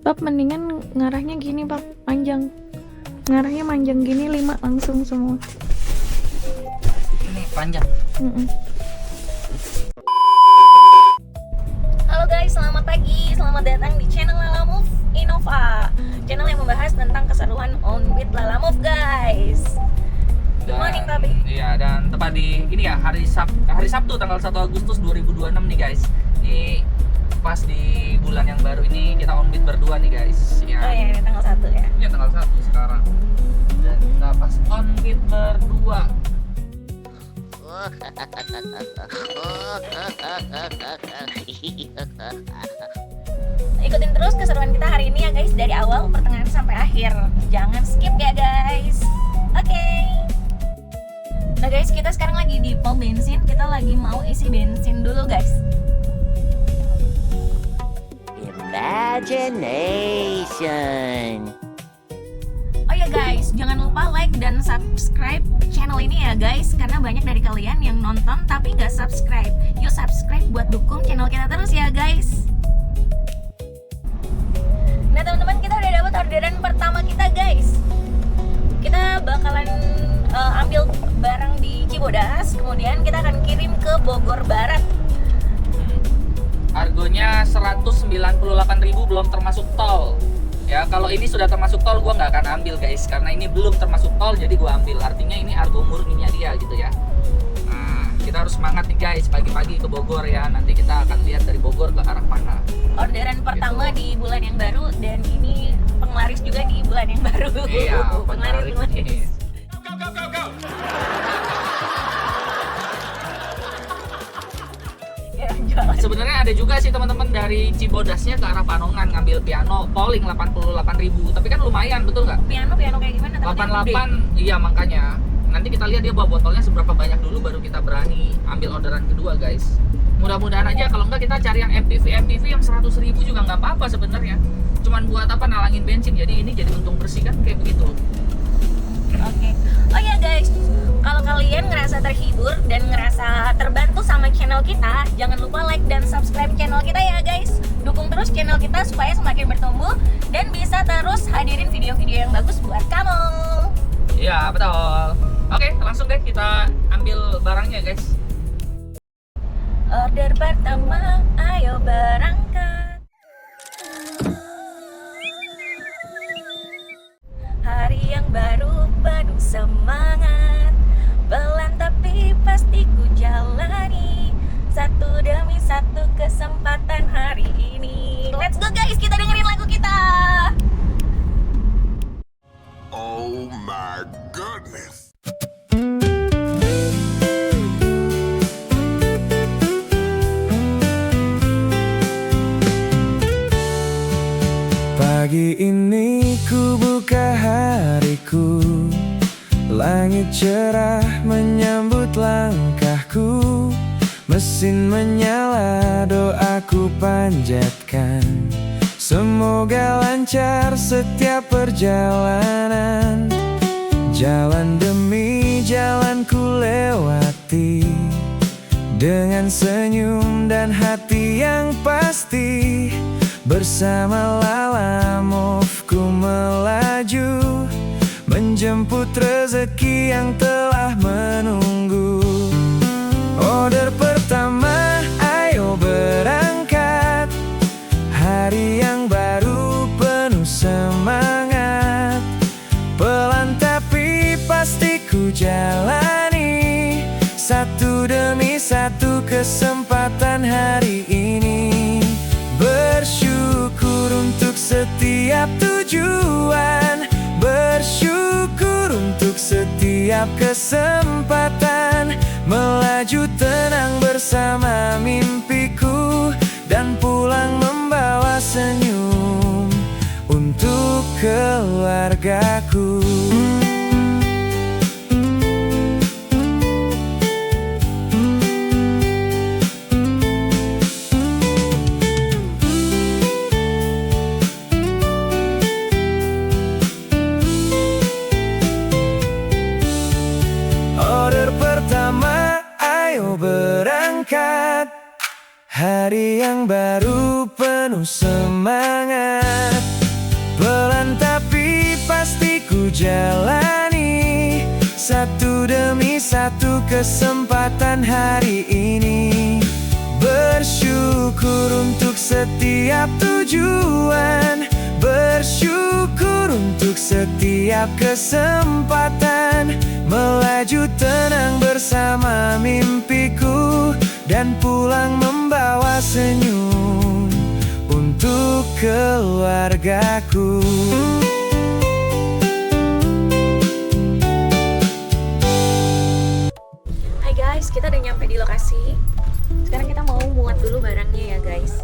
Bab mendingan ngarahnya gini Bab, panjang. Ngarahnya panjang gini 5 langsung semua. Ini panjang. Halo guys, selamat pagi, selamat datang di channel Lala Move Innova, channel yang membahas tentang keseruan on with Lala Move guys. Good morning Papi. Iya, dan tepat di ini ya hari Sabtu tanggal 1 Agustus 2026 nih guys. Ini pas di bulan yang baru ini kita on with berdua nih guys. Ya. Oh iya, tanggal 1 ya. Iya, tanggal 1 sekarang. Dan kita pas on with berdua. Ikutin terus keseruan kita hari ini ya guys, dari awal pertengahan sampai akhir. Jangan skip ya guys. Oke. Nah guys, kita sekarang lagi di pom bensin. Kita lagi mau isi bensin dulu guys. Imagination. Oh ya guys, jangan lupa like dan subscribe channel ini ya guys, karena banyak dari kalian yang nonton tapi nggak subscribe. Yuk subscribe buat dukung channel kita terus ya guys. Nah teman-teman, kita udah dapat orderan pertama kita guys. Kita bakalan ambil barang di Cibodas, kemudian kita akan kirim ke Bogor Barat. Harganya 198.000 belum termasuk tol. Ya, kalau ini sudah termasuk tol gua nggak akan ambil guys, karena ini belum termasuk tol jadi gua ambil. Artinya ini argo murninya dia gitu ya. Nah, kita harus semangat nih guys, pagi-pagi ke Bogor ya. Nanti kita akan lihat dari Bogor ke arah mana. Orderan pertama di bulan yang baru, dan ini penglaris juga di bulan yang baru. Iya, penglaris. Ya, jualan. Sebenarnya ada juga sih teman-teman dari Cibodasnya ke arah Panongan ngambil piano polling 88.000, tapi kan lumayan, betul nggak? Piano kayak gimana? Tapi dia gede. 88, iya makanya. Nanti kita lihat dia bawa botolnya seberapa banyak dulu, baru kita berani ambil orderan kedua guys. Mudah-mudahan aja, kalau enggak kita cari yang MPV yang 100.000 juga nggak apa-apa sebenarnya. Cuman buat apa, nalangin bensin, jadi ini jadi untung bersih kan, kayak begitu. Oke. Oh ya guys, kalau kalian ngerasa terhibur dan ngerasa terbantu sama channel kita, jangan lupa like dan subscribe channel kita ya guys. Dukung terus channel kita supaya semakin bertumbuh dan bisa terus hadirin video-video yang bagus buat kamu. Iya, betul. Oke, langsung deh kita ambil barangnya guys. Order pertama, ayo berangkat. Hari yang baru penuh semangat, pelan tapi pasti ku jalani, satu demi satu kesempatan hari ini. Let's go guys, kita dengerin lagu kita. Oh my goodness. Pagi ini ku buka hariku, langit cerah menyambut langkahku, mesin menyala doaku panjatkan, semoga lancar setiap perjalanan. Jalan demi jalan ku lewati, dengan senyum dan hati yang pasti. Bersama Lala Move ku melaju, menjemput rezeki yang telah menunggu. Order pertama, ayo berangkat. Hari yang baru penuh semangat, pelan tapi pasti ku jalani, satu demi satu kesempatan hari ini. Bersyukur untuk setiap tujuan, bersyukur untuk setiap kesempatan, melaju tenang bersama mimpiku, dan pulang membawa senyum untuk keluargaku. Berangkat, hari yang baru penuh semangat. jalani satu demi satu kesempatan hari ini. Bersyukur untuk setiap tujuan, bersyukur untuk setiap kesempatan, melaju tenang bersama mimpiku, dan pulang membawa senyum untuk keluargaku. Hai guys, kita udah nyampe di lokasi. Sekarang kita mau muat dulu barangnya ya guys.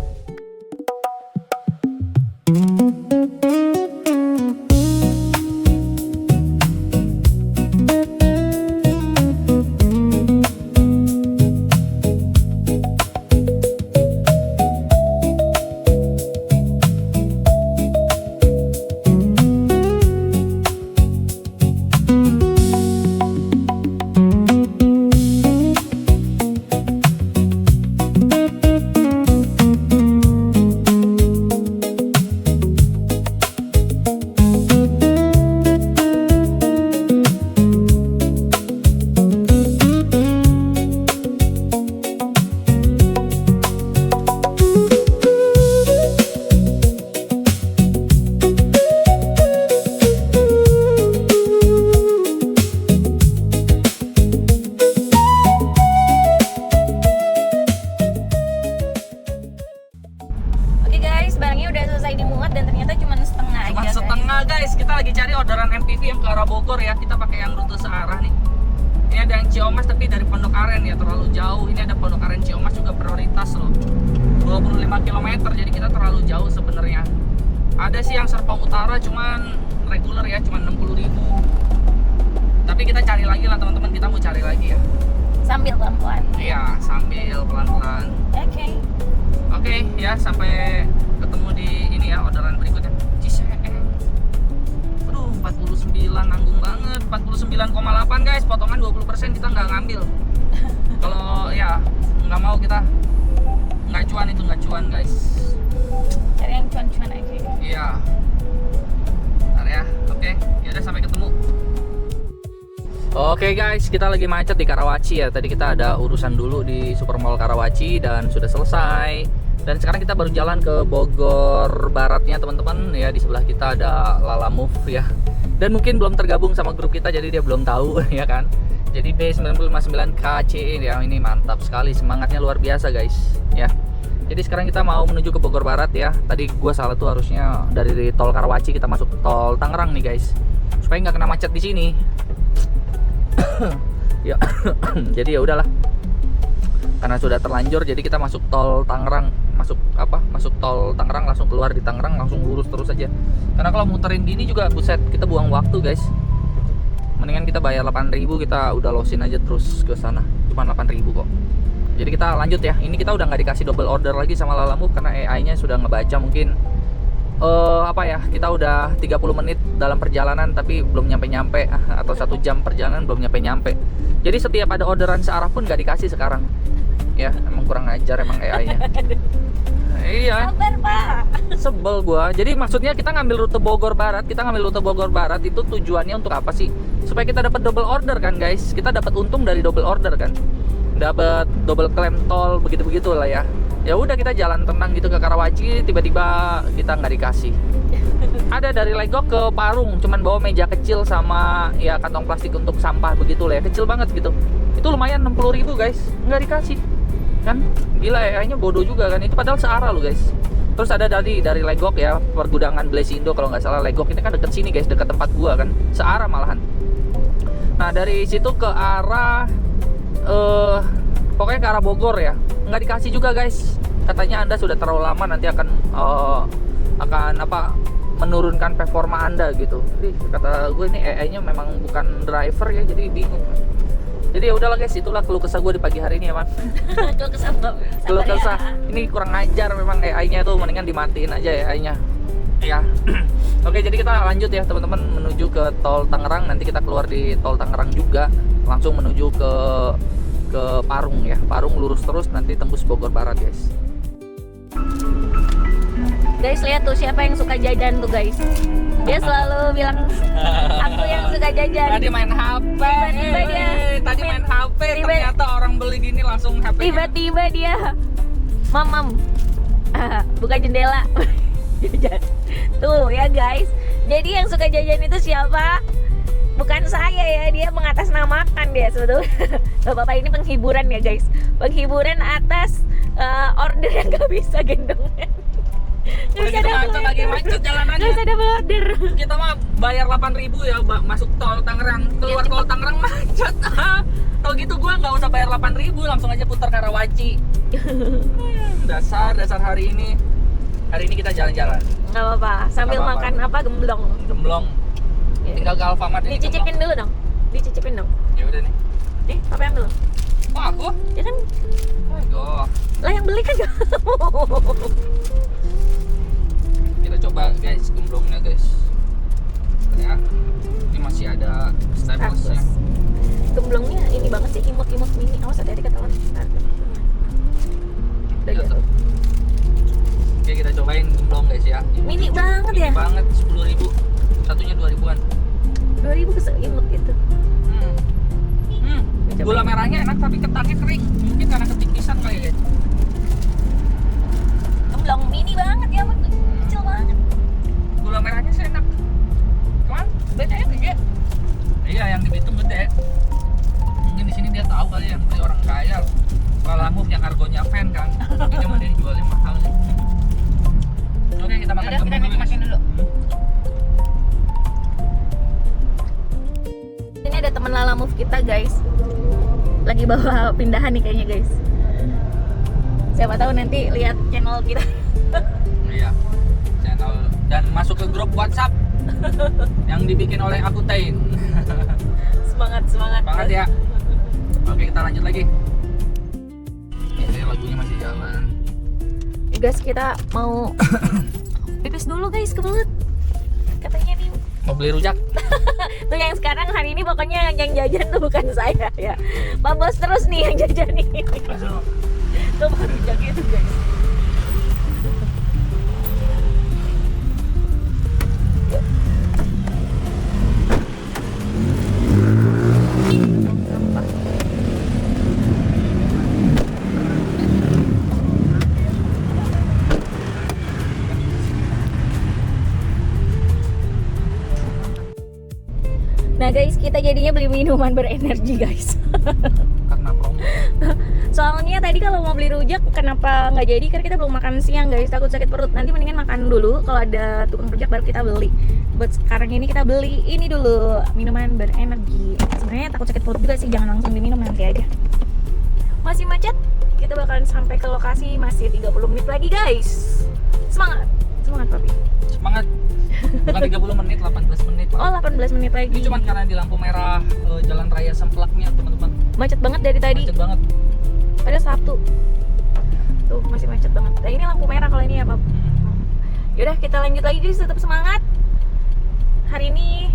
MPV yang ke arah Bogor ya, kita pakai yang rute searah nih. Ini ada yang Ciamas tapi dari Pondok Aren ya, terlalu jauh. Ini ada Pondok Aren Ciamas juga prioritas loh, 25 km, jadi kita terlalu jauh sebenarnya. Ada sih yang Serpong Utara cuman reguler ya, cuman 60.000. Tapi kita cari lagi lah teman-teman, kita mau cari lagi ya. Sambil pelan-pelan. Iya, sambil pelan-pelan. Oke, ya sampai ketemu di ini ya, orderan berikutnya. Aduh, 49 nanggung banget, 49,8 guys, potongan 20% kita nggak ngambil. Kalau ya nggak mau, kita nggak cuan, itu nggak cuan guys. Cari yang cuan-cuan aja. Iya. Bentar ya, oke, ya udah sampai ketemu. Oke guys, kita lagi macet di Karawaci ya. Tadi kita ada urusan dulu di Supermall Karawaci dan sudah selesai. Dan sekarang kita baru jalan ke Bogor Baratnya teman-teman ya. Di sebelah kita ada Lala Move ya. Dan mungkin belum tergabung sama grup kita, jadi dia belum tahu ya kan. Jadi B959KC ya, ini mantap sekali, semangatnya luar biasa guys ya. Jadi sekarang kita mau menuju ke Bogor Barat ya. Tadi gua salah tuh, harusnya dari tol Karawaci kita masuk tol Tangerang nih guys, supaya nggak kena macet di sini. Ya, jadi ya udahlah. Karena sudah terlanjur, jadi kita masuk tol Tangerang, masuk tol Tangerang, langsung keluar di Tangerang, langsung lurus terus aja. Karena kalau muterin gini juga buset, kita buang waktu guys. Mendingan kita bayar 8.000, kita udah losin aja terus ke sana. Cuma 8.000 kok. Jadi kita lanjut ya. Ini kita udah nggak dikasih double order lagi sama Lala Move karena AI-nya sudah ngebaca mungkin kita udah 30 menit dalam perjalanan tapi belum nyampe-nyampe, atau 1 jam perjalanan belum nyampe-nyampe. Jadi setiap ada orderan searah pun gak dikasih sekarang. Ya, emang kurang ajar emang AI-nya. Iya. Sabar, Pak. Sebel gua. Jadi maksudnya kita ngambil rute Bogor Barat, itu tujuannya untuk apa sih? Supaya kita dapat double order kan, guys. Kita dapat untung dari double order kan. Dapat double claim tol begitu-begitu lah ya. Ya udah, kita jalan tenang gitu ke Karawaci, tiba-tiba kita nggak dikasih. Ada dari Legok ke Parung, cuman bawa meja kecil sama ya kantong plastik untuk sampah begitu lah ya, kecil banget gitu. Itu lumayan 60.000 guys, nggak dikasih. Kan gila ya, kayaknya bodoh juga kan, itu padahal searah lo guys. Terus ada dari Legok ya, pergudangan Blesindo kalau nggak salah. Legok ini kan deket sini guys, deket tempat gua kan, searah malahan. Nah dari situ ke arah pokoknya ke arah Bogor ya, nggak dikasih juga guys. Katanya Anda sudah terlalu lama, nanti akan menurunkan performa Anda gitu. Jadi kata gue ini AI-nya memang bukan driver ya, jadi bingung. Jadi ya udahlah guys, itulah keluh kesah gue di pagi hari ini ya man. Keluh kesah ini kurang ajar memang AI-nya tuh, mendingan dimatiin aja AI-nya ya. Oke, jadi kita lanjut ya teman-teman, menuju ke tol Tangerang. Nanti kita keluar di tol Tangerang juga, langsung menuju ke Parung ya. Parung lurus terus, nanti tembus Bogor Barat guys. Guys, lihat tuh siapa yang suka jajan tuh guys. Dia selalu bilang aku yang suka jajan. Tadi main HP. Tiba-tiba dia Tadi main HP. tiba- Ternyata orang beli gini langsung HP. Tiba-tiba dia Mam buka jendela. Jajan. Tuh ya guys. Jadi yang suka jajan itu siapa? Bukan saya ya, dia mengatasnamakan dia sebetulnya. Gak apa-apa, ini penghiburan ya guys. Penghiburan atas order yang gak bisa gendongan. Gak bisa double lagi order. macet jalanannya. Gak bisa double order. Kita mah bayar 8.000 ya masuk tol Tangerang, keluar tol Tangerang macet. Kalau gitu gua nggak usah bayar 8.000, langsung aja putar Karawaci. dasar hari ini kita jalan-jalan Gak apa-apa, sambil Gak apa-apa. makan apa gemblong. gemblong. Ya. Tinggal ke Alfamart ini Dicicipin dulu dong. Dicicipin dong. gemblong. Ya udah nih. Nih, apa yang belum? Oh aku? Ya kan, Oh, lah yang beli kan kamu. kita coba guys gemblongnya guys. Ya, ini masih ada staplesnya. Gemblongnya ini banget sih, imut-imut mini. Awas hati-hati ketahuan. Udah Ya, jatuh. Oke, kita cobain gemblong guys ya. Mini banget Mini ya. banget, 10.000. Satunya 2.000-an. 2000 keseimut itu. Coba. Gula merahnya enak tapi ketannya kering. Mungkin karena ketipisan kali ya. Gemblong mini banget ya, ampun. Kecil banget. Gula merahnya sih enak. Cuman bedanya gede. Iya, yang di Bitung gede. Mungkin di sini dia tahu kali yang beli orang kaya. Kalau Move yang argonya fan kan. Ini cuma dia dijualnya mahal sih. Oke, kita makan gemblong dulu. Ini ada teman Lala Move kita guys. Lagi bawa pindahan nih kayaknya guys. Siapa tahu nanti lihat channel kita. Iya. Channel dan masuk ke grup WhatsApp yang dibikin oleh Akutain. Semangat. Banget ya. Oke, kita lanjut lagi. Ini lagunya masih jalan. Guys, kita mau pipis dulu guys, kebelet. Katanya nih. Mau beli rujak? Tuh yang sekarang hari ini pokoknya yang jajan tuh bukan saya ya. Pak Bos terus nih yang jajan nih. Tuh baru rujaknya tuh guys. Yuk. Sampah. Nah guys, kita jadinya beli minuman berenergi guys. Karena promo. Soalnya tadi kalau mau beli rujak kenapa nggak jadi? Karena kita belum makan siang guys, takut sakit perut. Nanti mendingan makan dulu, kalau ada tukang rujak baru kita beli. Buat sekarang ini kita beli ini dulu, minuman berenergi. Sebenarnya takut sakit perut juga sih, jangan langsung diminum, nanti aja. Masih macet, kita bakalan sampai ke lokasi masih 30 menit lagi guys. Semangat papi. Semangat. Bukan 30 menit, 18 menit. Oh 18 menit lagi. Ini cuma karena di lampu merah jalan raya Semplaknya teman-teman. Macet banget dari tadi. Macet banget. Pada Sabtu tuh masih macet banget. Nah ini lampu merah kalau ini ya Pak. Yaudah kita lanjut lagi guys, tetap semangat. Hari ini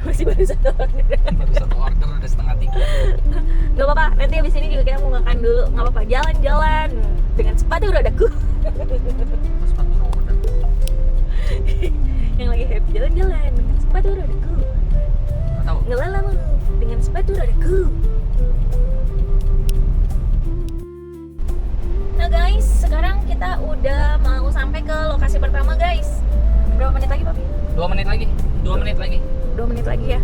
masih baru satu order. Baru satu order udah setengah 3. Gak apa-apa, nanti abis ini juga kita mau makan dulu. Gak apa-apa, jalan-jalan dengan sepatu rodaku. Sepatu roda. Yang lagi happy jalan-jalan dengan sepatu rodaku. Nggak tahu. Ngelalamu dengan sepatu rodaku. Nah guys, sekarang kita udah mau sampai ke lokasi pertama guys. Berapa menit lagi Papi? 2 menit lagi. 2 menit lagi. 2 menit lagi ya.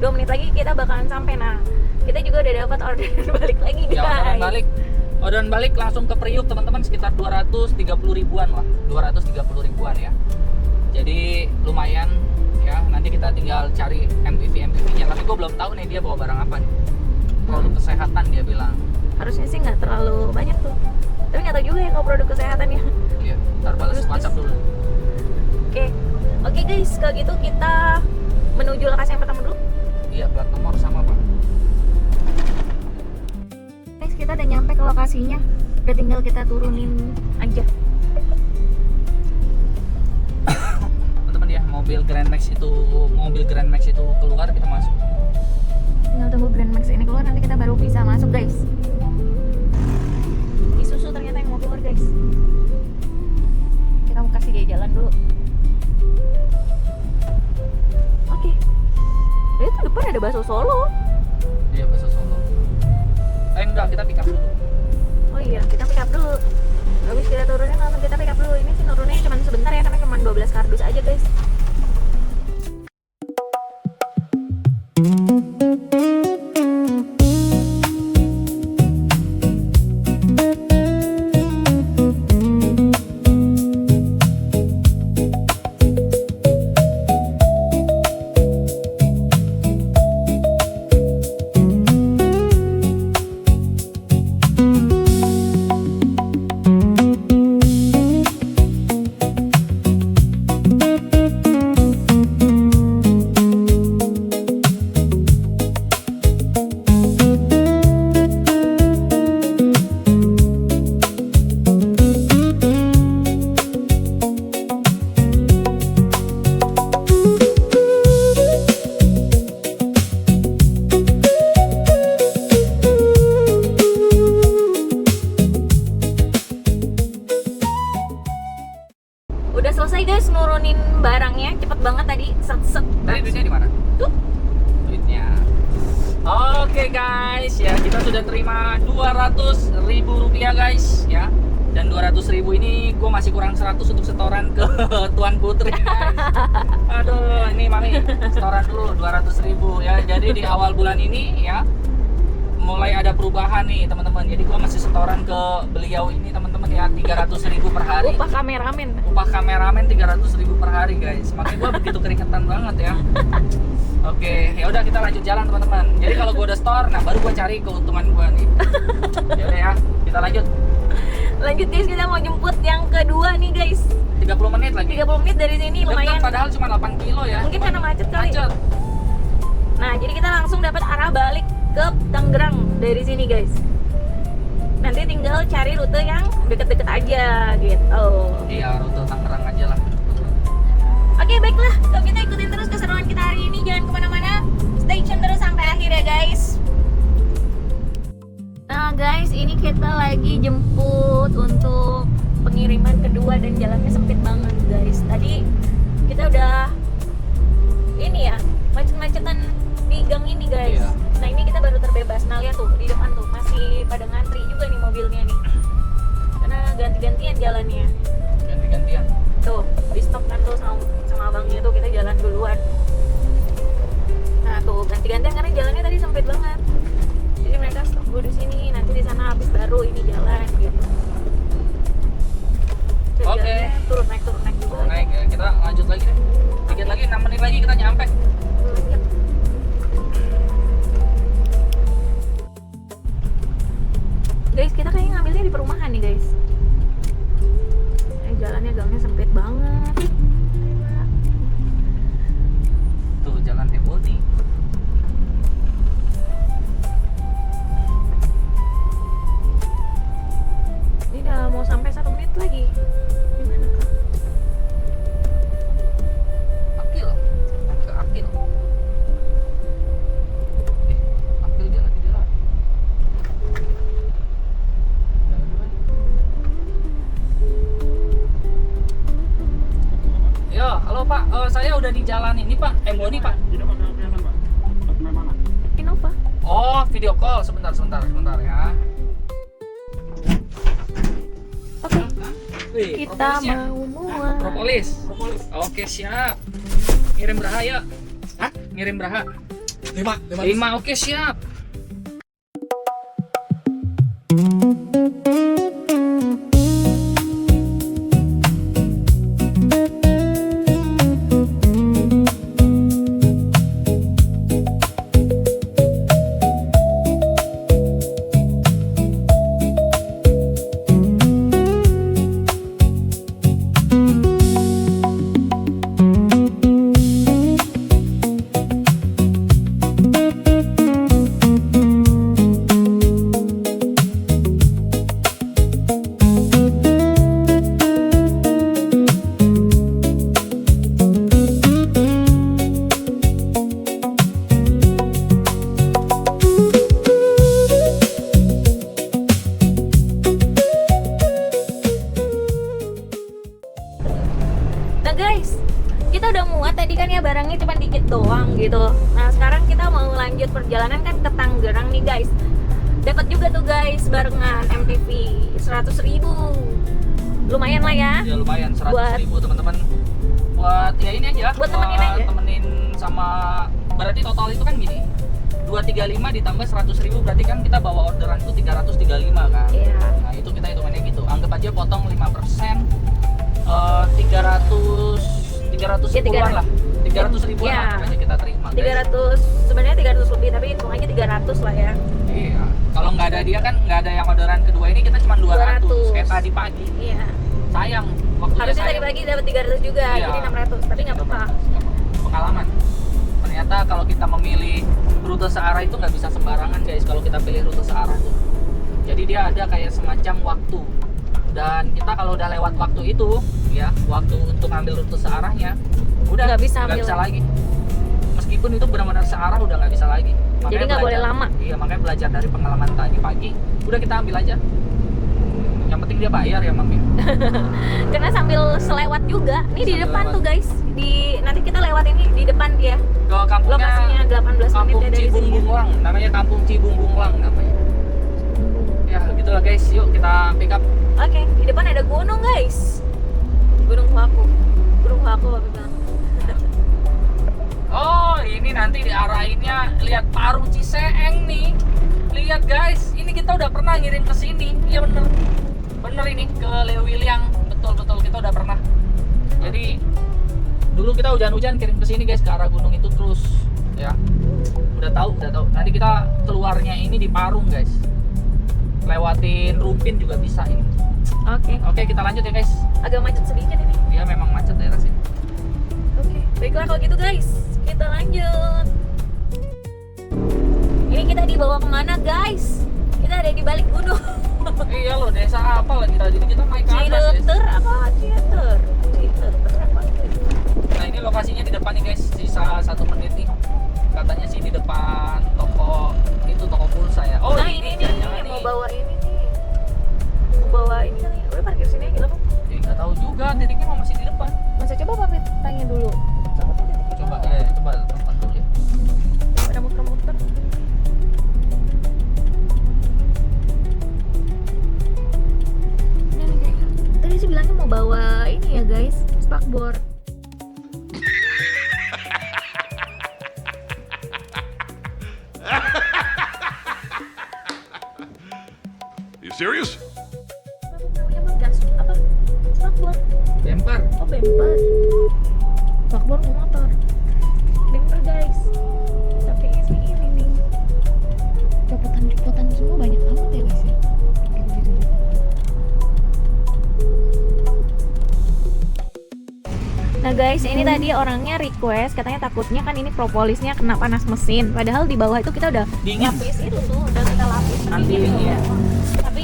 2 menit lagi kita bakalan sampai. Nah, kita juga udah dapat orderan balik lagi guys. Ya, orderan balik langsung ke Priuk teman-teman, sekitar 230 ribuan lah. 230 ribuan ya. Jadi lumayan ya. Nanti kita tinggal cari MPV-nya. Tapi gue belum tahu nih dia bawa barang apa nih. Produk kesehatan dia bilang. Harusnya sih nggak terlalu banyak tuh. Tapi nggak tahu juga ya kalau produk kesehatan ya. Iya, ntar balas WhatsApp dulu. Oke guys, kalau gitu kita menuju lokasi yang pertama dulu. Iya, plat nomor sama Pak. Guys, kita udah nyampe ke lokasinya. Udah tinggal kita turunin aja. Teman-teman ya, mobil Grand Max itu keluar, kita masuk. Tinggal tunggu Grand Max ini keluar, nanti kita baru bisa masuk guys. Isuzu ternyata yang mau keluar guys. bakso Solo. Iya, bakso Solo. Enggak, kita pick up dulu. Oh iya, kita pick up dulu. Habis kita turunin langsung kita pick up dulu. Ini sih nurunnya cuma sebentar ya, karena cuma 12 kardus aja guys. Udah selesai guys nurunin barangnya, cepet banget tadi, set. Tadi duitnya di mana? Tuh. Duitnya. Oke guys, ya kita sudah terima 200.000 rupiah guys, ya. Dan 200.000 ini gue masih kurang 100 untuk setoran ke Tuan Putri guys. Aduh, ini Mami setoran dulu 200.000 ya. Jadi di awal bulan ini ya mulai ada perubahan nih teman-teman. Jadi gue masih setoran ke beliau ini teman-teman ya, 300.000 per hari. Upah kameramen. Upah kameramen 300.000 per hari guys. Makanya gue begitu keringetan banget ya. Oke, ya udah kita lanjut jalan teman-teman. Jadi kalau gue udah store, nah baru gue cari keuntungan gue nih. Ya udah ya, kita lanjut. Lanjut guys, kita mau jemput yang kedua nih guys. 30 menit lagi. 30 menit dari sini lumayan. Dekat, padahal cuma 8 kilo ya. Mungkin karena macet kali. Macet. Nah, jadi kita langsung dapat arah balik ke Tangerang dari sini guys. Nanti tinggal cari rute yang deket-deket aja gitu. Iya, rute Tangerang aja lah. Oke, baiklah. Kalau kita ikutin terus keseruan kita hari ini, jangan kemana-mana. Stay tune terus sampai akhir ya guys. Nah guys, ini kita lagi jemput untuk pengiriman kedua dan jalannya sempit banget guys. Tadi kita udah ini ya, macet-macetan di gang ini guys. Iya. Nah ini kita baru terbebas. Nah lihat tuh di depan tuh masih pada ngantri juga nih mobilnya nih. Karena ganti-gantian jalannya. Ganti-gantian. Tuh di stop kan tuh sama abangnya tuh, kita jalan duluan. Nah tuh ganti-gantian karena jalannya tadi sempit banget. Jadi mereka stop dulu di sini, nanti di sana habis baru ini jalan gitu. Dan Oke. jalannya turun naik juga. Naik ya, kita lanjut lagi deh. Dikit lagi 6 menit lagi kita nyampe. Yep. Guys, kita kayaknya ngambilnya di perumahan nih guys. Jalannya gangnya sempit banget. Tuh jalan Ebony. Ini udah mau sampai 1 menit lagi. Gimana kak? Akil. Ke Akil. Akil dia lagi jalan. Jalan dulu aja. Ya, halo Pak. Saya udah di jalan ini Pak. Ebony Pak. Innova. Oh, video call. Sebentar ya. Oke. Wih, Kita propolisnya. mau muat. Propolis. Oke, siap. Ngirim beraha ya. Hah? Ngirim beraha. 5. Oke, siap. kita udah muat tadi kan ya, barangnya cuma dikit doang gitu. Nah sekarang kita mau lanjut perjalanan kan ke Tangerang nih guys. Dapat juga tuh guys barengan MTV 100.000. Lumayan lah ya. Ya lumayan 100.000 teman-teman. Buat ya ini aja. Buat temenin aja. Temenin sama, berarti total itu kan gini. 235 ditambah 100.000 berarti kan kita bawa orderan itu 335 kan. Iya. Nah itu kita hitungannya gitu. Anggap aja potong 5%, 310-an lah. 300 ribuan Iya. lah aja kita terima. Guys. 300, sebenarnya 300 lebih tapi hitung aja 300 lah ya. Iya. Kalau nggak ada dia kan nggak ada yang orderan kedua ini kita cuma 200. 200. Kayak tadi pagi. Iya. Sayang. Waktunya Harusnya sayang. tadi pagi dapat 300 juga, Iya. jadi 600. Tapi nggak apa-apa. Pengalaman. Ternyata kalau kita memilih rute searah itu nggak bisa sembarangan guys. Kalau kita pilih rute searah tuh. Jadi dia ada kayak semacam waktu. Dan kita kalau udah lewat waktu itu, ya waktu untuk ngambil rute searahnya, udah Nggak bisa ambil lagi. Meskipun itu benar-benar searah udah nggak bisa lagi. Jadi nggak boleh lama. Iya, makanya belajar dari pengalaman tadi pagi. Udah kita ambil aja. Yang penting dia bayar ya, Mam. Karena sambil selewat juga. Nih di Sambil depan lewat. tuh guys. Nanti kita lewat ini di depan dia. Ke kampungnya, Lokasinya 18 Kampung menit ya dari sini. Cibungbunglang, namanya Kampung Cibungbunglang namanya. Ya gitulah guys, yuk kita pick up. Oke, di depan ada gunung guys. Gunung Huaku. Gunung Huaku apa bilang. Oh ini nanti diarahinnya lihat Parung Ciseeng nih. Lihat guys, ini kita udah pernah ngirim ke sini. Iya bener, bener ini ke Lewiliang. Betul kita udah pernah. Jadi dulu kita hujan-hujan kirim ke sini guys, ke arah gunung itu terus. Ya, udah tahu. Nanti kita keluarnya ini di Parung guys. Lewatin Rumpin juga bisa ini. Oke, kita lanjut ya guys. Agak macet sedikit ini. Dia memang macet daerah sini. Oke, baiklah kalau gitu guys, kita lanjut. Ini kita dibawa kemana guys? Kita ada di balik gunung. Iya loh, desa apa lagi tadi kita naik ke atas guys. Cileter apa? Cileter apa? Nah ini lokasinya di depan nih guys, sisa 1 menit nih. Katanya sih di depan toko itu, toko pulsa ya. Oh nah ini nih, jangan mau nih. bawa ini nih. Mau bawa ini kan ya. Udah parkir sini aja lah, Bang. Ya, nggak tahu juga, titiknya masih di depan. Masa coba pamit tanya dulu. Coba tuh titik Coba bawah. ya, coba telepon dulu ya. Ada muter-muter. Ini nih kayak tadi sih bilangnya mau bawa ini ya guys, spakbor. You serious? Namanya apa? Gas apa? Spakbor. Bemper. Oh bemper. Spakbor mau motor. Bemper guys. Tapi ini nih. Copotan semua banyak banget ya guys ya. Gitu. Nah guys, ini tadi orangnya request katanya takutnya kan ini propolisnya kena panas mesin. Padahal di bawah itu kita udah Dingin. lapis itu tuh, udah kita lapis Nanti dingin ini ya. Tapi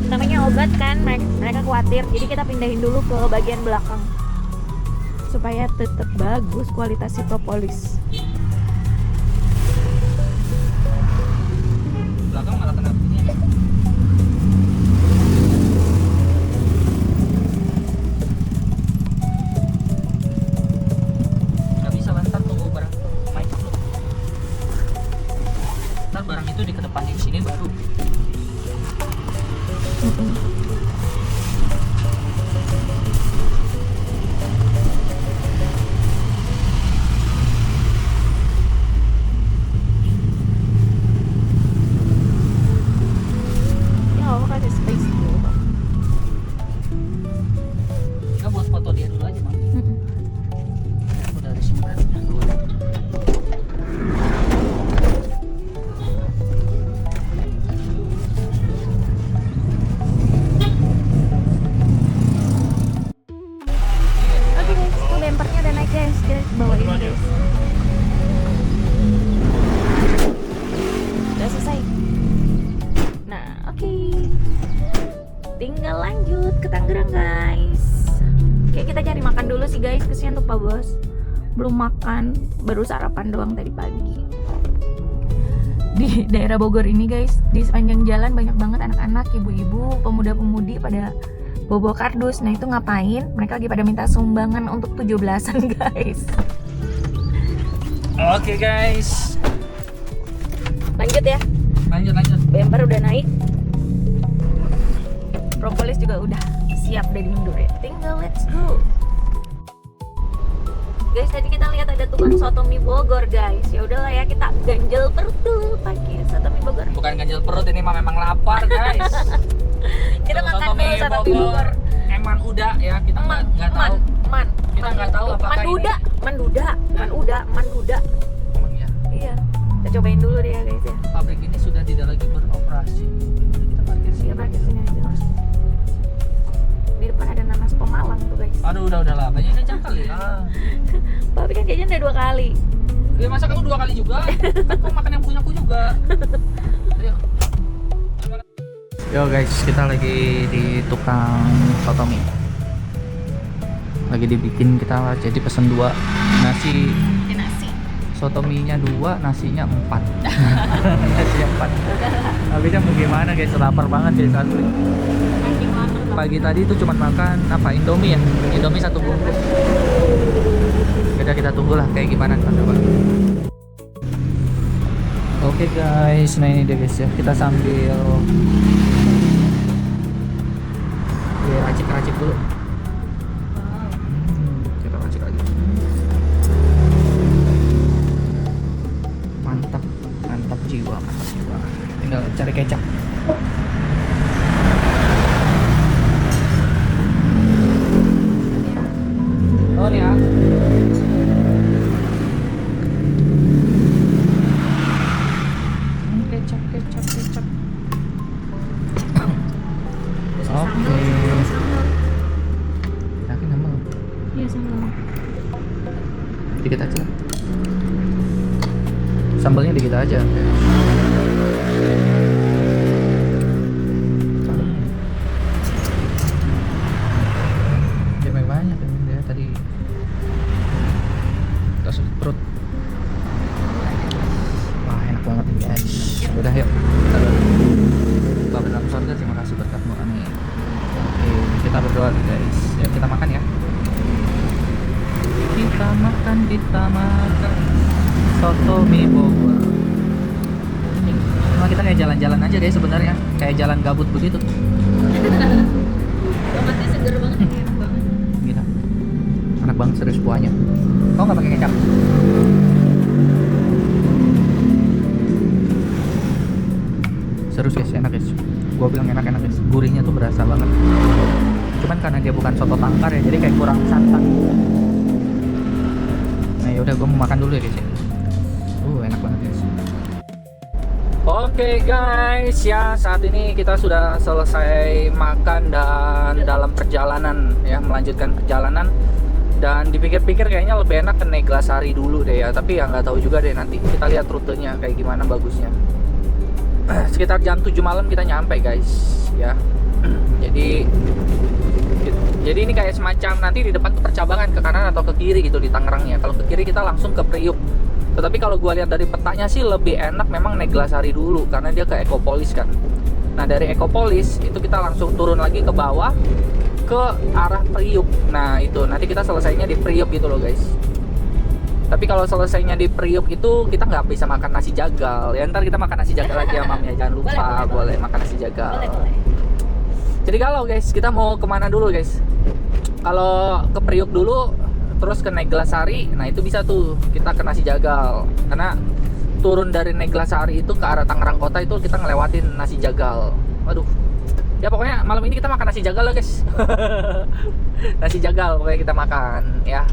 namanya obat kan, mereka khawatir. Jadi kita pindahin dulu ke bagian belakang supaya tetap bagus kualitas si propolis. Belakang malah kena begini ya. Nggak bisa lah, ntar tunggu barang naik dulu. Ntar barang itu dikedepanin di sini baru. Ya Allah kasih space dulu Bang. Kita buat foto dia dulu aja, Mang. Aku dari sini dulu. Oke guys, tuh bempernya udah naik guys. Kita bawa ini guys. Udah selesai. Nah, oke. Tinggal lanjut ke Tangerang guys. Oke, kita cari makan dulu sih guys. Kesian tuh Pak Bos. Belum makan, baru sarapan doang tadi pagi. Di daerah Bogor ini guys, di sepanjang jalan banyak banget anak-anak, ibu-ibu, pemuda-pemudi pada bawa kardus. Nah itu ngapain? Mereka lagi pada minta sumbangan untuk 17-an guys. Oke guys, Lanjut ya. lanjut. Bemper udah naik. Propolis juga udah siap dari mundur ya. Tinggal let's go. Guys, tadi kita lihat ada tukang soto mie Bogor guys. Ya udahlah ya, kita ganjel perut dulu pakai soto mie Bogor. Bukan ganjel perut, ini mah memang lapar guys. Kita Soto makan dulu mie soto mie Bogor. Emang udah ya, kita nggak tahu. Kita nggak tahu apakah Manduda. Emang ya, Iya. Kita cobain dulu deh ya guys ya. pabrik ini sudah tidak lagi beroperasi. Kita parkir sini. Iya, parkir sini aja. Di depan ada nanas pemalang tuh guys. Aduh, udahlah, banyak aja kali lah. Tapi kan jajan udah 2 kali. Ya masa kamu 2 kali juga? Kan kamu makan yang punya aku juga. Ayo. Yo guys, kita lagi di tukang soto mie. Lagi dibikin, kita jadi pesen 2 nasi. Nasi. Soto mie-nya 2, nasinya 4. Nasinya 4. Habisnya mau gimana guys, lapar banget guys asli. Pagi tadi itu cuma makan apa, Indomie ya? Indomie 1 bungkus. Udah, kita tunggulah kayak gimana kan coba. Oke guys, nah ini deh guys ya, kita sambil racik-racik dulu. Kita racik lagi. Mantap jiwa. Tinggal cari kecap. Oh nih ya. Kecap. Oke. Yakin sama? Iya sama. Dikit aja. Sambalnya dikit aja. Dia banyak ini dia tadi. Kita sulit perut. Wah, enak banget ini guys. Udah yuk. Bapak dalam surga, terima kasih berkatmu, amin. Oke, kita berdoa guys. Yuk kita makan ya. Kita makan soto mie Bogor. Cuma kita kayak jalan-jalan aja guys sebenarnya, kayak jalan gabut begitu. Tomatnya seger banget, enak banget. Gila, enak banget serius buahnya. Kau nggak pakai kecap? Serius guys, enak guys. Gua bilang enak guys. Gurihnya tuh berasa banget. Cuman karena dia bukan soto tangkar ya, jadi kayak kurang santan. Nah yaudah, gue mau makan dulu ya guys ya. Enak banget guys. Oke guys, ya saat ini kita sudah selesai makan dan dalam perjalanan ya, melanjutkan perjalanan. Dan dipikir-pikir kayaknya lebih enak ke Neglasari dulu deh ya, tapi ya nggak tahu juga deh, nanti kita lihat rutenya kayak gimana bagusnya. Sekitar jam 7 malam kita nyampe guys ya. Jadi ini kayak semacam nanti di depan tuh percabangan ke kanan atau ke kiri gitu di Tangerangnya. Kalau ke kiri kita langsung ke Priuk. Tetapi kalau gua lihat dari petanya sih lebih enak memang Neglasari dulu karena dia ke Ekopolis kan. Nah dari Ekopolis itu kita langsung turun lagi ke bawah ke arah Priuk. Nah itu nanti kita selesainya di Priuk gitu loh guys. Tapi kalau selesainya di Priuk itu kita nggak bisa makan nasi jagal. Ya ntar kita makan nasi jagal aja ya Mam ya, jangan lupa boleh makan nasi jagal. Jadi kalau guys, kita mau kemana dulu guys? Kalau ke Priuk dulu, terus ke Neglasari, nah itu bisa tuh kita ke nasi jagal. Karena turun dari Neglasari itu ke arah Tangerang Kota itu kita ngelewatin nasi jagal. Waduh, ya pokoknya malam ini kita makan nasi jagal lah guys. Nasi jagal pokoknya kita makan ya.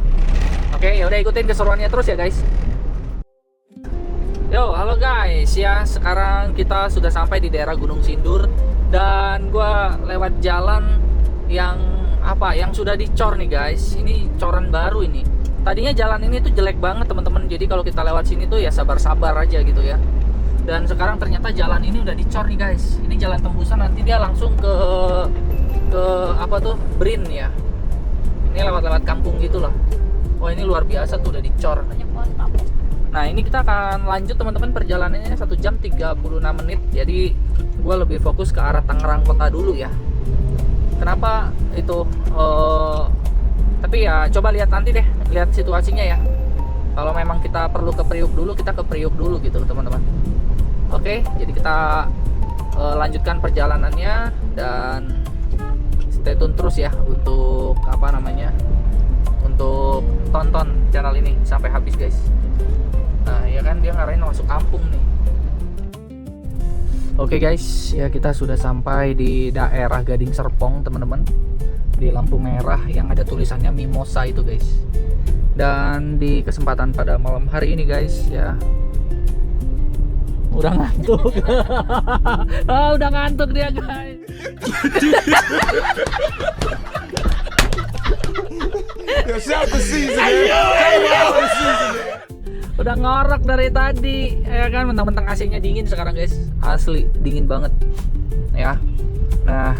Oke, ya udah ikutin keseruannya terus ya guys. Yo, halo guys ya. Sekarang kita sudah sampai di daerah Gunung Sindur. Dan gua lewat jalan yang apa, yang sudah dicor nih guys. Ini coran baru ini. Tadinya jalan ini tuh jelek banget teman-teman. Jadi kalau kita lewat sini tuh ya sabar-sabar aja gitu ya. Dan sekarang ternyata jalan ini udah dicor nih guys. Ini jalan tembusan, nanti dia langsung ke apa tuh, Brin ya. Ini lewat-lewat kampung gitulah. Wah ini luar biasa tuh udah dicor. Nah ini kita akan lanjut teman-teman, perjalanannya 1 jam 36 menit. Jadi gue lebih fokus ke arah Tangerang Kota dulu ya. kenapa itu. Tapi ya coba lihat nanti deh, lihat situasinya ya. Kalau memang kita perlu ke Priuk dulu, kita ke Priuk dulu gitu teman-teman. Oke, jadi kita lanjutkan perjalanannya dan stay tune terus ya untuk apa namanya, untuk tonton channel ini sampai habis guys. Nah ya kan dia ngarahin masuk kampung nih. Oke guys, ya kita sudah sampai di daerah Gading Serpong teman-teman, di lampu merah yang ada tulisannya Mimosa itu guys. Dan di kesempatan pada malam hari ini guys ya, udah ngantuk. Udah ngantuk dia guys. Udah ngorok dari tadi ya kan, mentang-mentang AC-nya dingin sekarang guys, asli dingin banget ya. Nah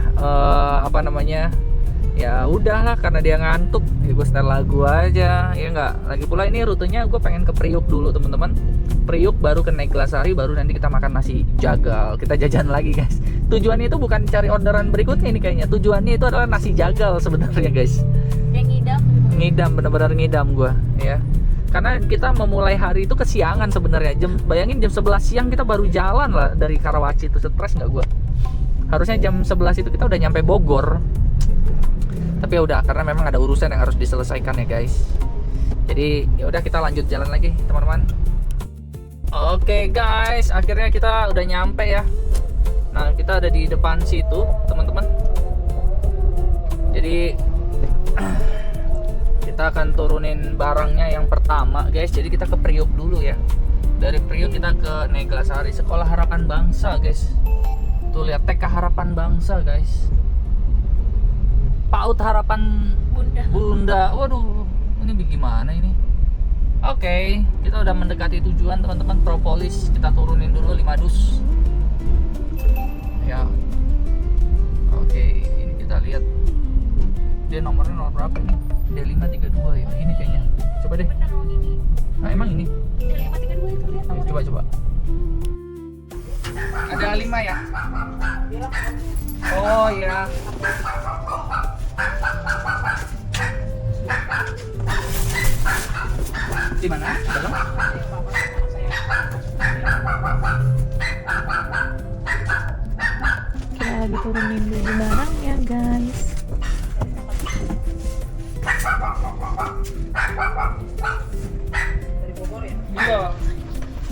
apa namanya, ya udahlah karena dia ngantuk ya gue setel lagu aja ya enggak. Lagi pula ini rutenya gue pengen ke Priuk dulu teman-teman. Priuk baru ke Neglasari, baru nanti kita makan nasi jagal, kita jajan lagi guys. Tujuannya itu bukan cari orderan berikutnya ini kayaknya, tujuannya itu adalah nasi jagal sebenarnya guys. Yang Ngidam, bener-bener ngidam gue ya. Karena kita memulai hari itu kesiangan sebenarnya. Bayangin jam 11 siang kita baru jalan lah dari Karawaci, itu stres nggak gue? Harusnya jam 11 itu kita udah nyampe Bogor. Tapi ya udah, karena memang ada urusan yang harus diselesaikan ya guys. Jadi ya udah kita lanjut jalan lagi teman-teman. Oke guys, akhirnya kita udah nyampe ya. Nah kita ada di depan situ teman-teman. Jadi kita akan turunin barangnya yang pertama guys. Jadi kita ke Priuk dulu ya. Dari Priuk kita ke Neglasari, Sekolah Harapan Bangsa guys. Tuh lihat, TK Harapan Bangsa guys. PAUD Harapan Bunda. Waduh, ini bagaimana ini? Oke, kita udah mendekati tujuan teman-teman, Propolis. Kita turunin dulu 5 dus. Ya. Oke, ini kita lihat. Dia nomornya nomor berapa nih? D532 ya. Ini kayaknya. Coba deh. Nah, emang ini? D532 itu lihat nomornya. Coba. Ada 5 ya? Oh ya. Di mana? Dalam? Kita lagi turunin dulu barang ya guys. Iya.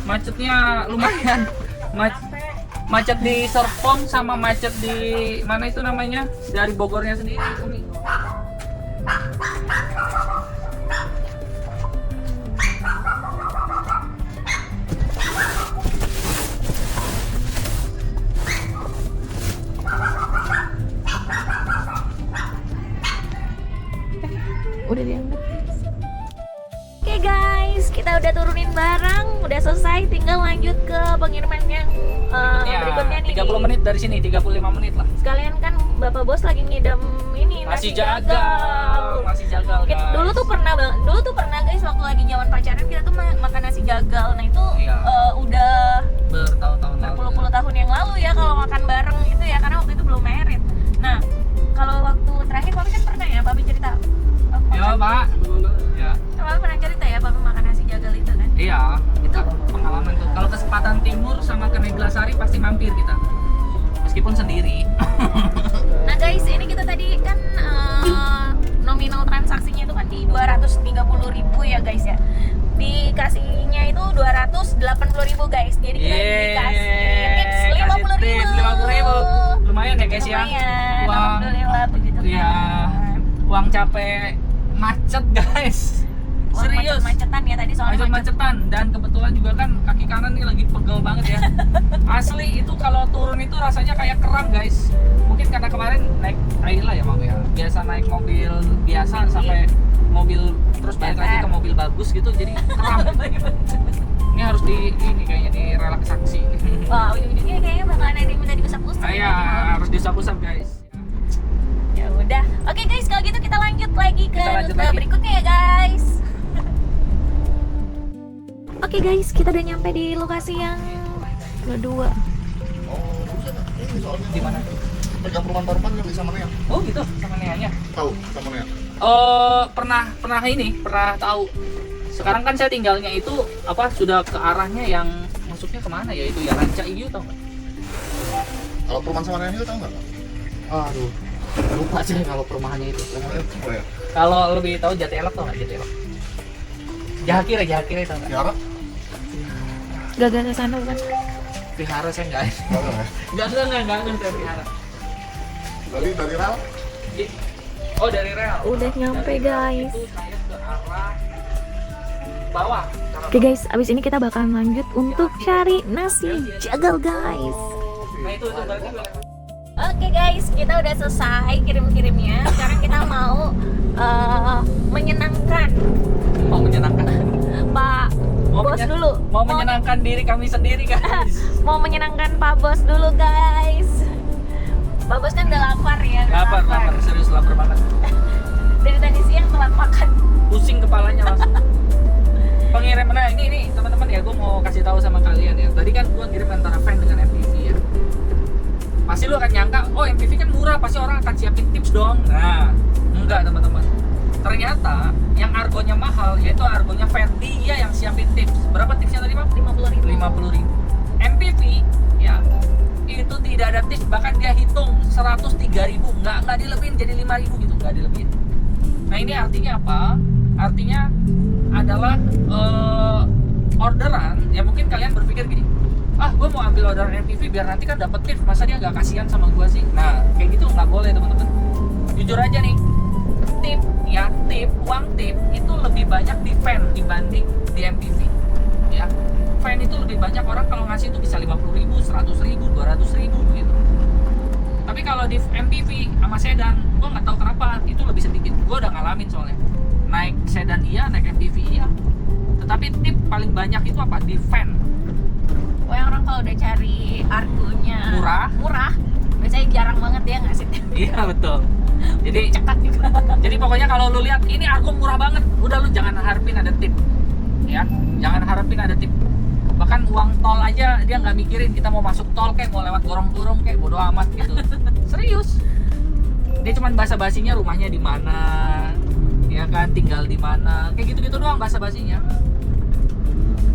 Macetnya lumayan. Macet di Serpong sama macet di mana itu namanya? Dari Bogornya sendiri. Udah diangkat. Oke guys, kita udah turunin barang, udah selesai, tinggal lanjut ke pengiriman yang berikutnya nih. 30 menit dari sini, 35 menit lah. Sekalian kan Bapak Bos lagi ngidam ini nasi jagal. Nasi jagal guys. Dulu tuh pernah guys, waktu lagi zaman pacaran kita tuh makan nasi jagal. Nah itu Iya. udah bertahun-tahun lalu. berpuluh-puluh tahun yang lalu ya kalau makan bareng itu ya, karena waktu itu belum merit. Nah kalau waktu terakhir Papi kan pernah ya, Papi cerita. Ya Pak, ya. Papi pernah cerita ya, Papi makan nasi jagal itu kan. Iya, itu pengalaman tuh. Kalau kesempatan timur sama ke Neglasari pasti mampir kita. Meskipun sendiri. Nah guys, ini kita tadi kan nominal transaksinya itu kan di 230.000 ya guys ya. Dikasihnya itu 280.000 guys. Jadi kita dikasih tips 50.000. Lumayan ya guys ya. Lumayan. Uang, Alhamdulillah puji Tuhan. ya, uang capek macet guys. Uang Serius. Macetan ya tadi soalnya Macetan, dan kebetulan juga kan kaki kanan nih lagi pegel banget ya. Asli itu kalau turun itu rasanya kayak keram guys. Mungkin karena kemarin naik Ayla ya Mam ya. Biasa naik mobil biasa sampai mobil terus balik lagi ke mobil bagus gitu, jadi keram. Ini harus ini kayaknya direlaksasi. Wah, ujung-ujungnya kayaknya bakalan ada yang minta diusap-usap. Iya, harus diusap-usap guys. Ya udah. Oke guys, kalau gitu kita lanjut lagi ke Kita lanjut rute lagi. berikutnya ya guys. Oke guys, kita udah nyampe di lokasi yang Kedua. Di mana? Pegang perumahan Tarpan yang di Samaria. Oh gitu sama Neanya? Tahu sama Nea. Pernah tahu. Sekarang kan saya tinggalnya itu apa sudah ke arahnya yang masuknya kemana ya, itu ya Ranca Iyu, tau nggak? Kalau perumahan sama Nea itu tahu nggak? Aduh, lupa sih kalau perumahannya itu. Oh ya. Kalau lebih tahu Jati Elok, tau nggak Jati Elok? Jahakire tau nggak? Tiara? Gagal ke sana bukan? Vihara saya nggak. Nggak ya. Nggak saya Vihara. Dari rel? Oh dari rel. Udah nyampe, Dari rel guys. itu saya ke arah bawah. Oke guys, abis ini kita bakalan lanjut untuk cari nasi jagal guys. Nah itu berarti Oke guys, kita udah selesai kirim-kirimnya. Sekarang kita mau menyenangkan mau menyenangkan. Pak Bos dulu. Mau menyenangkan diri kami sendiri guys. Mau menyenangkan Pak Bos dulu guys. Pak Bos kan udah lapar ya. Udah Lapar, serius lapar banget. Dari tadi siang telat makan. Pusing kepalanya langsung. Pengirim, nah ini teman-teman ya, gue mau kasih tahu sama kalian ya. Tadi kan gue ngirim antara fan dengan MPV ya. Pasti lu akan nyangka, oh MPV kan murah, pasti orang akan siapin tips dong. Nah, enggak teman-teman. Ternyata yang argonya mahal, yaitu argonya fan, dia yang siapin tips. Berapa tipsnya tadi Pak? 50.000. MPV ya, itu tidak ada tips, bahkan dia hitung 103.000, nggak dilebihin jadi 5.000 gitu, nggak dilebihin. Nah ini artinya apa? Artinya adalah orderan ya, mungkin kalian berpikir gini, gue mau ambil orderan MPV biar nanti kan dapet tips, masa dia nggak kasihan sama gue sih? Nah kayak gitu nggak boleh teman-teman. Jujur aja nih, uang tip itu lebih banyak di fan dibanding di MPV ya. Fan itu lebih banyak, orang kalau ngasih itu bisa 50.000, 100.000, 200.000 gitu. Tapi kalau di MPV sama sedan, gue nggak tahu kenapa itu lebih sedikit. Gue udah ngalamin soalnya, naik sedan iya, naik MPV iya, tetapi tip paling banyak itu apa? Di fan. Pokoknya orang kalau udah cari argonya murah, biasanya jarang banget dia ngasih tip. Iya betul. Jadi Cekat juga. Jadi pokoknya kalau lu lihat ini argo murah banget, udah lu jangan harapin ada tip, ya, jangan harapin ada tip. Bahkan uang tol aja dia nggak mikirin kita mau masuk tol kayak mau lewat gorong-gorong kayak bodo amat gitu. Serius. Dia cuman basa-basinya rumahnya di mana, ya kan, tinggal di mana, kayak gitu-gitu doang basa-basinya.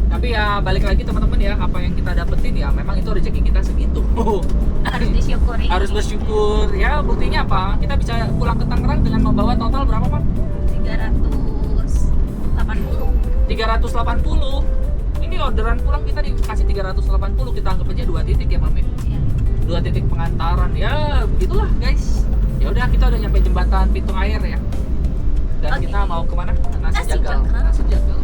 Tapi ya balik lagi teman-teman ya, apa yang kita dapetin ya memang itu rezeki kita segitu. Harus disyukuri. Harus bersyukur. Ya buktinya apa? Kita bisa pulang ke Tangerang dengan membawa total berapa Pak? 380. Ini orderan pulang kita dikasih 380, kita anggap aja 2 titik ya Mami. Iya. 2 titik pengantaran. Ya begitulah guys. Ya udah, kita udah nyampe jembatan Pitung Air ya. Dan Oke. kita mau kemana? Nasi Nasi Jagal. Jagal. Nasi Jagal.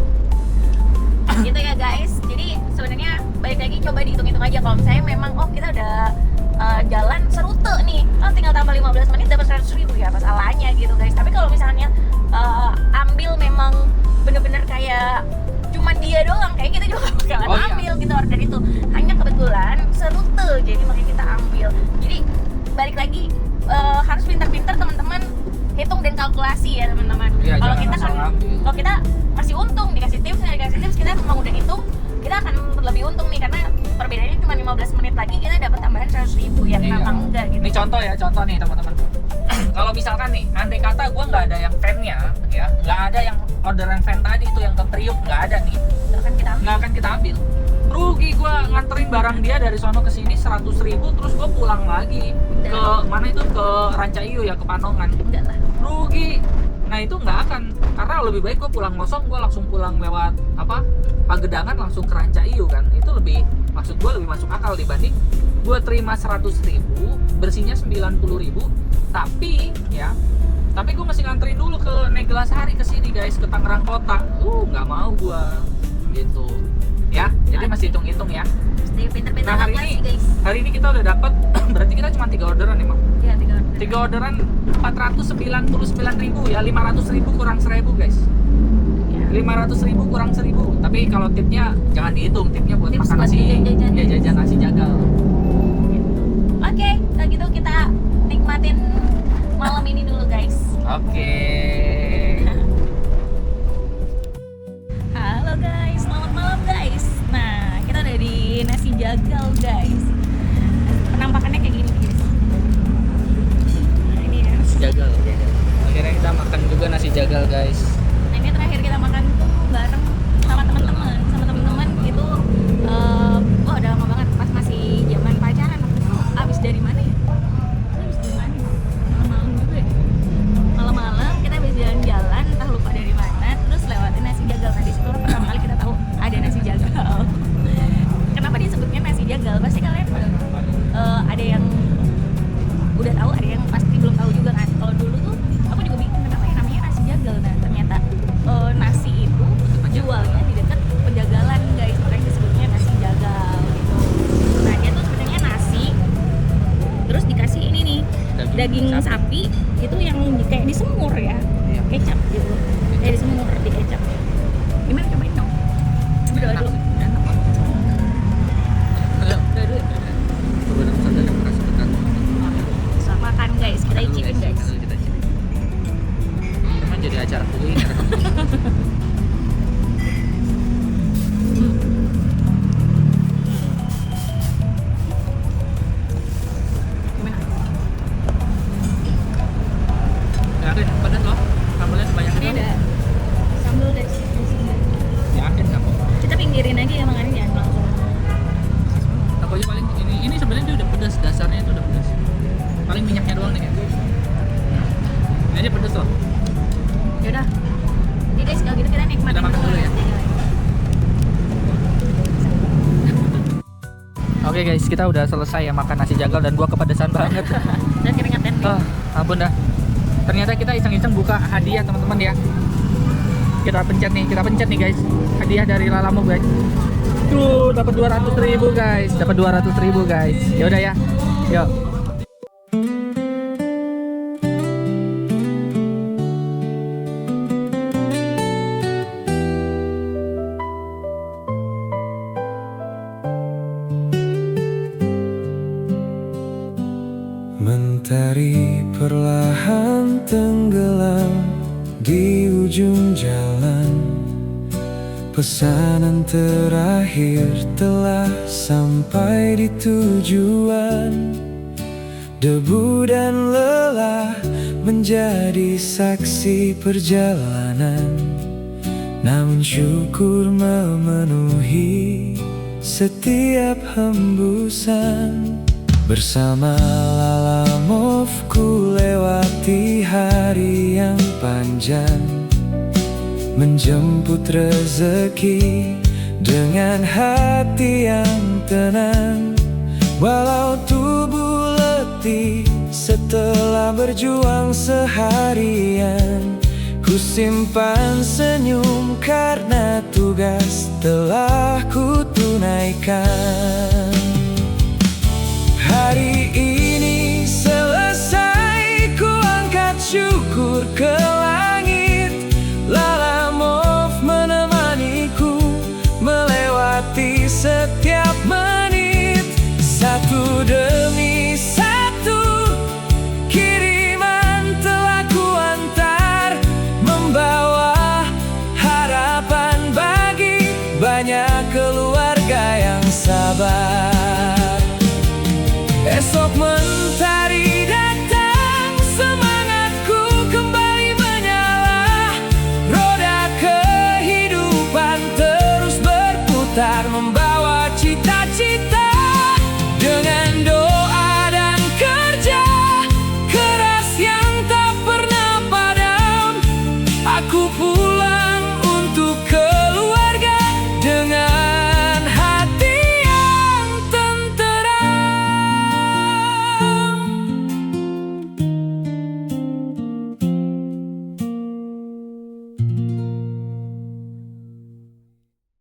Gitu ya guys. Jadi sebenarnya balik lagi coba dihitung-hitung aja, kalau misalnya memang kita udah jalan serute nih, tinggal tambah 15 menit dapat 100.000 ya, masalahnya gitu guys. Tapi kalau misalnya ambil memang bener-bener kayak cuman dia doang, kayak kita juga bakalan ambil gitu order itu. Hanya kebetulan serute, jadi makanya kita ambil. Jadi balik lagi harus pintar-pintar teman-teman, hitung dan kalkulasi ya teman-teman. Ya, Kalau jangan kita asal ambil. kalau kita masih untung dikasih tips, nggak dikasih tips, kita memang udah hitung, kita akan lebih untung nih, karena perbedaannya cuma 15 menit lagi kita dapat tambahan 100.000 ya. Kenapa enggak gitu. Ini contoh nih teman-teman. Kalau misalkan nih, andai kata gue nggak ada yang fan-nya ya, nggak ada yang orderan fan tadi itu yang ke Priuk, nggak ada nih, nggak akan kita ambil. Rugi gue nganterin barang dia dari sono ke sini 100.000, terus gue pulang lagi ke mana itu, ke Ranca Iyu ya, ke Panongan. Enggak lah. Rugi. Nah itu nggak akan, karena lebih baik gue pulang kosong, gue langsung pulang lewat Pagedangan langsung ke Ranca Iyu kan. Itu lebih, maksud gue lebih masuk akal dibanding gue terima 100.000, bersihnya 90.000, tapi gue masih nganterin dulu ke Neglasari ke sini guys, ke Tangerang Kota. Nggak mau gue gitu ya. Jadi masih hitung-hitung ya. Mesti pinter-pinter Nah hari ini kita udah dapat berarti kita cuma 3 orderan ya Mak? Iya, 3 orderan 499.000 ya, 500.000 kurang 1.000 guys. 500.000 kurang 1.000. Tapi kalau tipnya jangan dihitung, tipnya buat Tips makan buat nasi, jajan. ya jajan nasi jagal. Oke, kalau gitu kita nikmatin malam ini dulu guys. Oke. Halo guys, selamat malam guys. Nah, kita udah di nasi jagal guys. Penampakannya kayak gini guys. Nah, ini ya. Nasi guys. Nah, ini terakhir kita makan tuh bareng sama teman-teman. Sama teman-teman itu wah udah lama banget pas masih zaman pacaran. Abis dari mana ya? Abis dari mana? Malam-malam juga ya? Malam-malam kita habis jalan-jalan, entah lupa dari mana, terus lewatin nasi jagal. Nah, di situ pertama kali kita tahu ada nasi jagal. Kenapa disebutnya nasi jagal? Pasti kalian ada yang udah tahu, ada yang pasti belum tahu juga kan. Kalau dulu tuh aku juga bingung kenapa ya namanya nasi jagal. Nah, ternyata nasi itu jualnya di dekat penjagalan guys, makanya disebutnya nasi jagal gitu. Nah, dia tuh sebenarnya nasi terus dikasih ini nih daging sapi itu yang kayak disemur ya, kecap gitu, kayak disemur di kecap. Gimana, cobain dong. Coba dulu. Makan guys, kita icipin guys. Emang jadi acara kuliner. Gimana? Yakin pedas loh. Sambalnya sebanyak Ini ada sambal dari sini. Yakin kamu? Kita pinggirin aja ya, makannya jangan langsung. Pokoknya paling ini sebenarnya dia udah pedas, dasarnya itu udah pedas. Paling minyaknya doang nih kan. Ini aja pedas loh. Yaudah. Jadi guys, kalau gitu kita nikmatin Kita makan dulu ya. Oke guys, kita udah selesai ya makan nasi jagal dan gua kepedesan banget. Dan keringetan nih. Ampun dah. Ternyata kita iseng-iseng buka hadiah teman-teman ya. Kita pencet nih guys. Hadiah dari Lalamove guys. Tuh, dapat 200.000 guys. Dapat 200.000 guys. Ya udah ya. Yuk. Mentari perlahan tenggelam di ujung jalan. Pesanan terakhir telah sampai di tujuan. Debu dan lelah menjadi saksi perjalanan, namun syukur memenuhi setiap hembusan. Bersama Lalamove ku lewati hari yang panjang, menjemput rezeki dengan hati yang tenang. Walau tubuh letih setelah berjuang seharian, ku simpan senyum karena tugas telah ku tunaikan. Hari ini